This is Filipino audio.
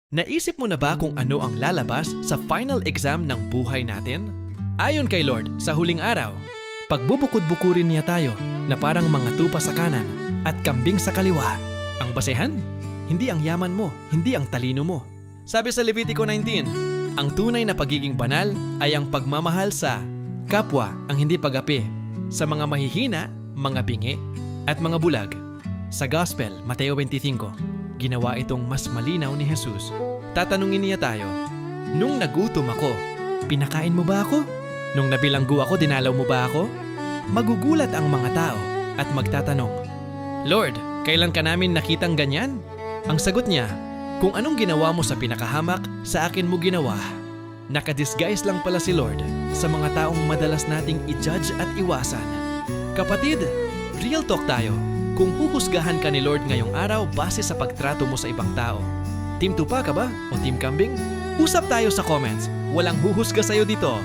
Naisip mo na ba kung ano ang lalabas sa final exam ng buhay natin? Ayon kay Lord, sa huling araw, pagbubukod-bukurin niya tayo na parang mga tupa sa kanan at kambing sa kaliwa. Ang basehan? Hindi ang yaman mo, hindi ang talino mo. Sabi sa Levitico 19, ang tunay na pagiging banal ay ang pagmamahal sa kapwa, ang hindi pag-api, sa mga mahihina, mga bingi, at mga bulag. Sa Gospel, Mateo 25, ginawa itong mas malinaw ni Jesus. Tatanungin niya tayo, nung nagutom ako, pinakain mo ba ako? Nung nabilanggo ako, dinalaw mo ba ako? Magugulat ang mga tao at magtatanong, Lord, kailan ka namin nakitang ganyan? Ang sagot niya, kung anong ginawa mo sa pinakahamak, sa akin mo ginawa. Nakadisguise lang pala si Lord sa mga taong madalas nating i-judge at iwasan. Kapatid, real talk tayo. Kung huhusgahan ka ni Lord ngayong araw base sa pagtrato mo sa ibang tao, Team Tupa ka ba o Team Kambing? Usap tayo sa comments. Walang huhusga sa'yo dito.